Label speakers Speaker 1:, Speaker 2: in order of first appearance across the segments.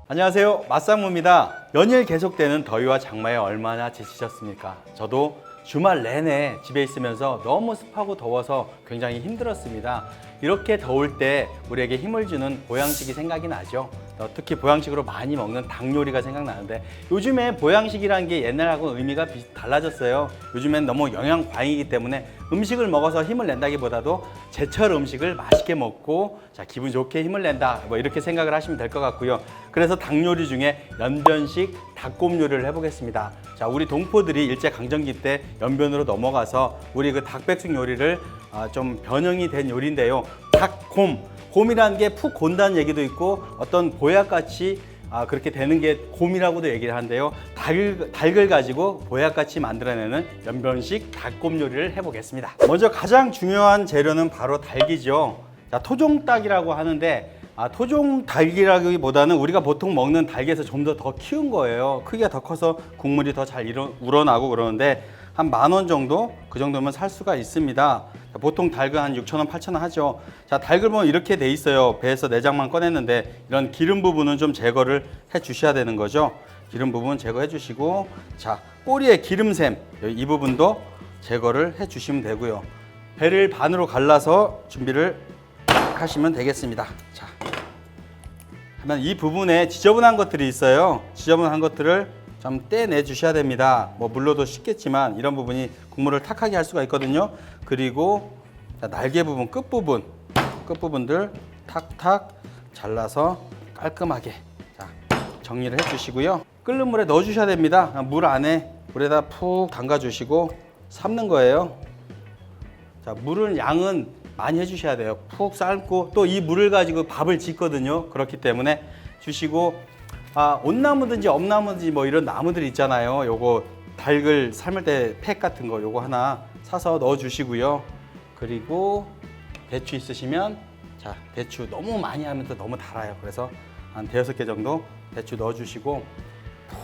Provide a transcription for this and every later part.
Speaker 1: 안녕하세요, 맛상무입니다. 연일 계속되는 더위와 장마에 얼마나 지치셨습니까? 저도 주말 내내 집에 있으면서 너무 습하고 더워서 굉장히 힘들었습니다. 이렇게 더울 때 우리에게 힘을 주는 보양식이 생각이 나죠. 특히 보양식으로 많이 먹는 닭 요리가 생각나는데, 요즘에 보양식이라는 게 옛날하고 의미가 달라졌어요. 요즘엔 너무 영양 과잉이기 때문에 음식을 먹어서 힘을 낸다기보다도 제철 음식을 맛있게 먹고 기분 좋게 힘을 낸다, 이렇게 생각을 하시면 될 것 같고요. 그래서 닭 요리 중에 연변식 닭곰 요리를 해보겠습니다. 우리 동포들이 일제강점기 때 연변으로 넘어가서 우리 그 닭백숙 요리를 좀 변형이 된 요리인데요. 닭곰, 곰이라는 게 푹 곤다는 얘기도 있고, 어떤 보약같이 그렇게 되는 게 곰이라고도 얘기를 하는데요. 닭을 가지고 보약같이 만들어내는 연변식 닭곰 요리를 해보겠습니다. 먼저 가장 중요한 재료는 바로 닭이죠. 토종닭이라고 하는데, 토종 닭이라기보다는 우리가 보통 먹는 닭에서 좀 더 키운 거예요. 크기가 더 커서 국물이 더 잘 우러나고 그러는데, 한 10,000원 정도? 그 정도면 살 수가 있습니다. 보통 닭은 한 6,000원, 8,000원 하죠. 닭을 보면 이렇게 돼 있어요. 배에서 내장만 꺼냈는데, 이런 기름 부분은 좀 제거를 해 주셔야 되는 거죠. 기름 부분 제거해 주시고, 꼬리에 기름샘, 이 부분도 제거를 해 주시면 되고요. 배를 반으로 갈라서 준비를 하시면 되겠습니다. 하면 이 부분에 지저분한 것들이 있어요. 지저분한 것들을 좀 떼내 주셔야 됩니다. 물로도 쉽겠지만 이런 부분이 국물을 탁하게 할 수가 있거든요. 그리고 날개 부분, 끝부분들 탁탁 잘라서 깔끔하게 정리를 해 주시고요. 끓는 물에 넣어 주셔야 됩니다. 물에다 푹 담가 주시고 삶는 거예요. 물은 양은 많이 해주셔야 돼요. 푹 삶고, 또 이 물을 가지고 밥을 짓거든요. 그렇기 때문에 주시고, 온나무든지 엄나무든지 이런 나무들이 있잖아요. 요거 닭을 삶을 때 팩 같은 거 요거 하나 사서 넣어 주시고요. 그리고 배추 있으시면, 배추 너무 많이 하면 또 너무 달아요. 그래서 한 5개 정도 배추 넣어 주시고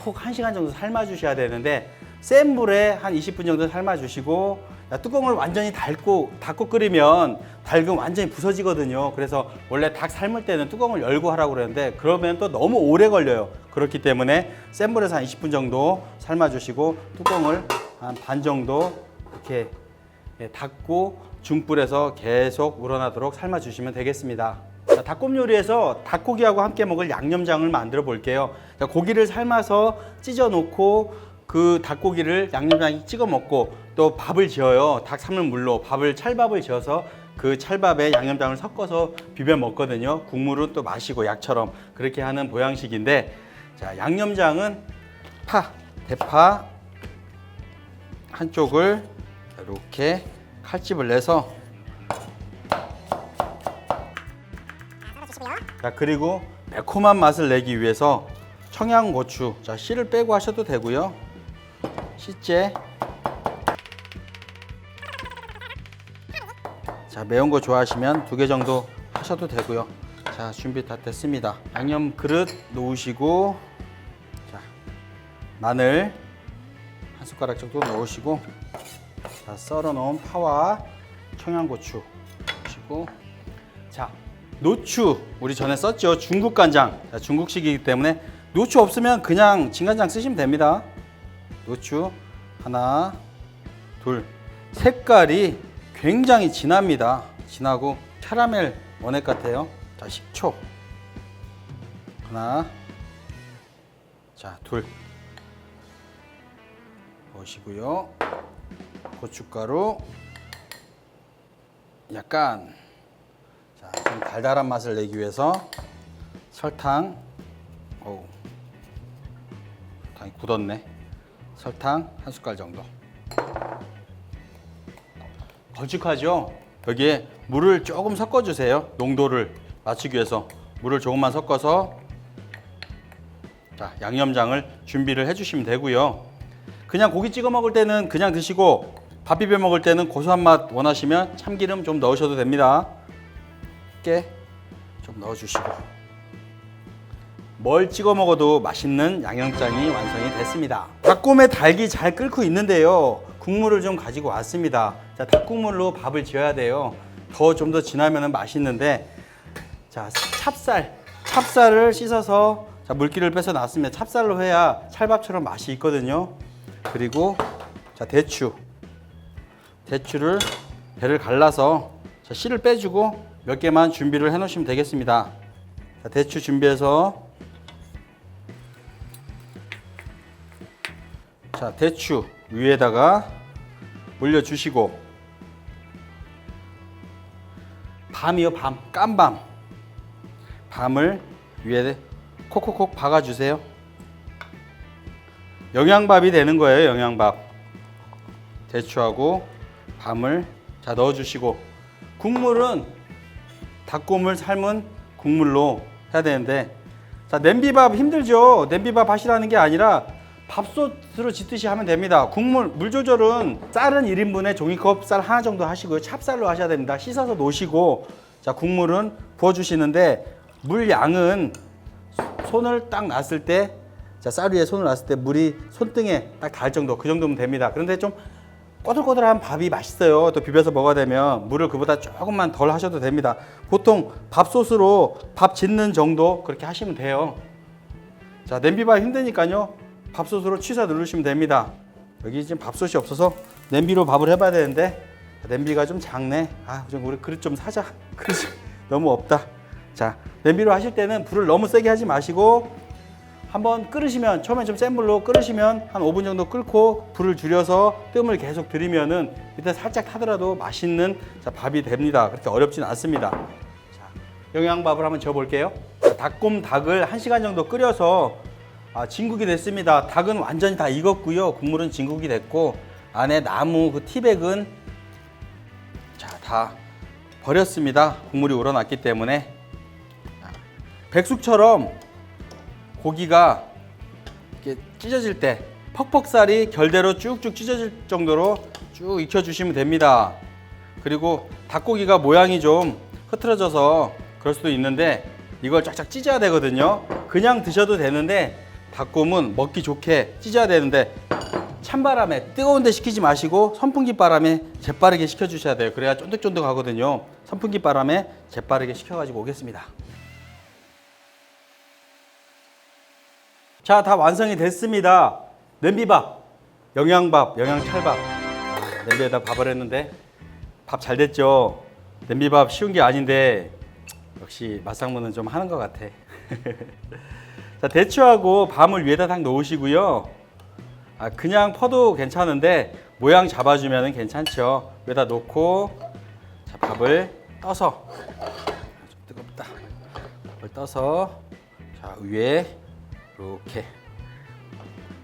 Speaker 1: 푹 1시간 정도 삶아 주셔야 되는데, 센 불에 한 20분 정도 삶아 주시고, 뚜껑을 완전히 닫고 끓이면 닭은 완전히 부서지거든요. 그래서 원래 닭 삶을 때는 뚜껑을 열고 하라고 그러는데, 그러면 또 너무 오래 걸려요. 그렇기 때문에 센 불에서 한 20분 정도 삶아 주시고, 뚜껑을 한 반 정도 이렇게 닫고 중불에서 계속 우러나도록 삶아 주시면 되겠습니다. 닭곰 요리에서 닭고기하고 함께 먹을 양념장을 만들어 볼게요. 고기를 삶아서 찢어 놓고, 그 닭고기를 양념장에 찍어 먹고, 또 밥을 지어요. 닭 삶은 물로 찰밥을 지어서 그 찰밥에 양념장을 섞어서 비벼 먹거든요. 국물은 또 마시고 약처럼 그렇게 하는 보양식인데, 양념장은 대파 한쪽을 이렇게 칼집을 내서, 그리고 매콤한 맛을 내기 위해서 청양고추, 씨를 빼고 하셔도 되고요. 씨째. 매운 거 좋아하시면 2개 정도 하셔도 되고요. 준비 다 됐습니다. 양념 그릇 놓으시고, 마늘 한 숟가락 정도 넣으시고, 썰어 놓은 파와 청양고추 넣으시고, 노추 우리 전에 썼죠. 중국 간장. 중국식이기 때문에 노추 없으면 그냥 진간장 쓰시면 됩니다. 노추 하나, 둘. 색깔이 굉장히 진합니다. 진하고 캐러멜 원액 같아요. 식초 하나, 둘 넣으시고요. 고춧가루 약간, 좀 달달한 맛을 내기 위해서 설탕, 설탕이 굳었네. 설탕 한 숟갈 정도. 걸쭉하죠? 여기에 물을 조금 섞어주세요. 농도를 맞추기 위해서 물을 조금만 섞어서 양념장을 준비를 해주시면 되고요. 그냥 고기 찍어 먹을 때는 그냥 드시고, 밥 비벼 먹을 때는 고소한 맛 원하시면 참기름 좀 넣으셔도 됩니다. 깨 좀 넣어주시고, 뭘 찍어 먹어도 맛있는 양념장이 완성이 됐습니다. 닭곰에 닭이 잘 끓고 있는데요. 국물을 좀 가지고 왔습니다. 닭국물로 밥을 지어야 돼요. 좀 더 진하면 맛있는데, 찹쌀을 씻어서 자, 물기를 빼서 놨으면 찹쌀로 해야 찰밥처럼 맛이 있거든요. 그리고 자, 대추를 배를 갈라서 자, 씨를 빼주고 몇 개만 준비를 해 놓으시면 되겠습니다. 자, 대추 준비해서 자, 대추 위에다가 올려주시고 밤이요, 밤을 위에 콕콕콕 박아주세요. 영양밥이 되는 거예요. 영양밥. 대추하고 밤을 자 넣어주시고 국물은 닭고물 삶은 국물로 해야 되는데 자 냄비밥 힘들죠. 냄비밥 하시라는 게 아니라 밥솥으로 짓듯이 하면 됩니다. 국물 물 조절은 쌀은 1인분에 종이컵 쌀 하나 정도 하시고요. 찹쌀로 하셔야 됩니다. 씻어서 놓으시고 자 국물은 부어주시는데 물 양은 손을 딱 놨을 때 자 쌀 위에 손을 놨을 때 물이 손등에 딱 닿을 정도 그 정도면 됩니다. 그런데 좀 꼬들꼬들한 밥이 맛있어요. 또 비벼서 먹어야 되면 물을 그보다 조금만 덜 하셔도 됩니다. 보통 밥솥으로 밥 짓는 정도 그렇게 하시면 돼요. 자 냄비밥 힘드니까요. 밥솥으로 취사 누르시면 됩니다. 여기 지금 밥솥이 없어서 냄비로 밥을 해봐야 되는데 냄비가 좀 작네. 아, 좀 우리 그릇 좀 사자. 그릇이 너무 없다. 자, 냄비로 하실 때는 불을 너무 세게 하지 마시고 한번 끓으시면 처음엔 좀 센 불로 끓으시면 한 5분 정도 끓고 불을 줄여서 뜸을 계속 들이면은 밑에 살짝 타더라도 맛있는 자, 밥이 됩니다. 그렇게 어렵진 않습니다. 자, 영양밥을 한번 지어볼게요. 닭을 1시간 정도 끓여서 진국이 됐습니다. 닭은 완전히 다 익었고요. 국물은 진국이 됐고 안에 나무 그 티백은 자, 다 버렸습니다. 국물이 우러났기 때문에 백숙처럼 고기가 이렇게 찢어질 때 퍽퍽살이 결대로 쭉쭉 찢어질 정도로 쭉 익혀주시면 됩니다. 그리고 닭고기가 모양이 좀 흐트러져서 그럴 수도 있는데 이걸 쫙쫙 찢어야 되거든요. 그냥 드셔도 되는데 닭곰은 먹기 좋게 찢어야 되는데 찬바람에 뜨거운 데 식히지 마시고 선풍기 바람에 재빠르게 식혀주셔야 돼요. 그래야 쫀득쫀득하거든요. 선풍기 바람에 재빠르게 식혀가지고 오겠습니다. 자, 다 완성이 됐습니다. 냄비밥, 영양밥, 영양찰밥. 냄비에다 밥을 했는데 밥 잘 됐죠? 냄비밥 쉬운 게 아닌데 역시 맛상무는 좀 하는 것 같아. 자, 대추하고 밤을 위에다 딱 놓으시고요. 그냥 퍼도 괜찮은데 모양 잡아주면 괜찮죠. 위에다 놓고 자, 밥을 떠서 좀 뜨겁다. 밥을 떠서 자, 위에 이렇게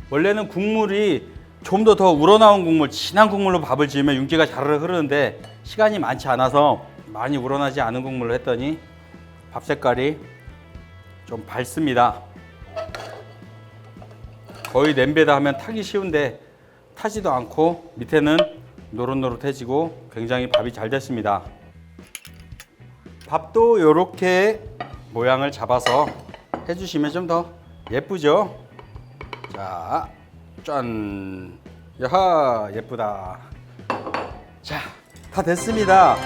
Speaker 1: 원래는 국물이 좀 더 우러나온 국물, 진한 국물로 밥을 지으면 윤기가 자르르 흐르는데 시간이 많지 않아서 많이 우러나지 않은 국물로 했더니 밥 색깔이 좀 밝습니다. 거의 냄비에다 하면 타기 쉬운데 타지도 않고 밑에는 노릇노릇해지고 굉장히 밥이 잘 됐습니다. 밥도 이렇게 모양을 잡아서 해주시면 좀 더 예쁘죠? 자, 짠! 야하, 예쁘다. 자, 다 됐습니다.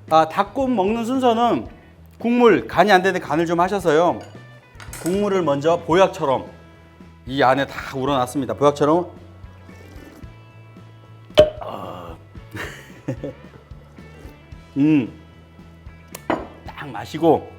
Speaker 1: 닭곰 먹는 순서는 국물, 간이 안 되는데 간을 좀 하셔서요. 국물을 먼저 보약처럼 이 안에 다 우러났습니다. 보약처럼. 딱 마시고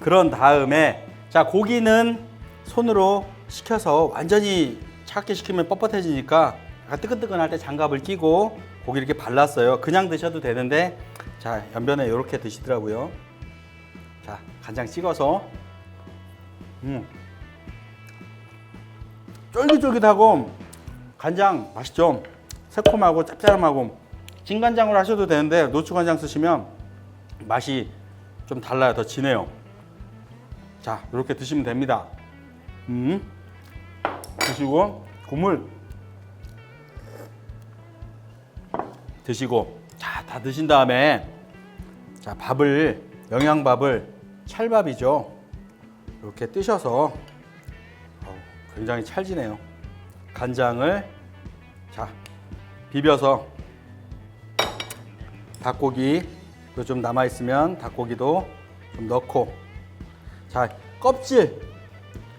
Speaker 1: 그런 다음에 자, 고기는 손으로 식혀서 완전히 차갑게 식히면 뻣뻣해지니까 약간 뜨끈뜨끈할 때 장갑을 끼고 고기 이렇게 발랐어요. 그냥 드셔도 되는데 자, 연변에 이렇게 드시더라고요. 자, 간장 찍어서 쫄깃쫄깃하고 간장 맛있죠? 새콤하고 짭짤하고 진간장으로 하셔도 되는데 노추간장 쓰시면 맛이 좀 달라요. 더 진해요. 자, 이렇게 드시면 됩니다. 드시고 국물 드시고 자, 다 드신 다음에 자, 밥을 영양밥을 찰밥이죠. 이렇게 뜨셔서 굉장히 찰지네요. 간장을 자, 비벼서 닭고기 좀 남아 있으면 닭고기도 좀 넣고 자, 껍질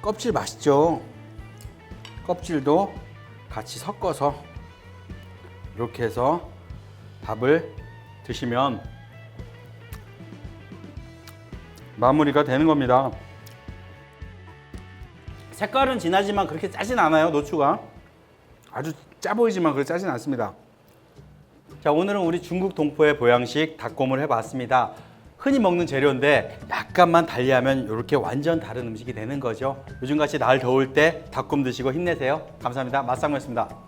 Speaker 1: 껍질 맛있죠? 껍질도 같이 섞어서 이렇게 해서 밥을 드시면 마무리가 되는 겁니다. 색깔은 진하지만 그렇게 짜진 않아요. 노추가 아주 짜 보이지만 그렇게 짜진 않습니다. 자, 오늘은 우리 중국 동포의 보양식 닭곰을 해봤습니다. 흔히 먹는 재료인데 약간만 달리하면 이렇게 완전 다른 음식이 되는 거죠. 요즘같이 날 더울 때 닭곰 드시고 힘내세요. 감사합니다. 맛상무였습니다.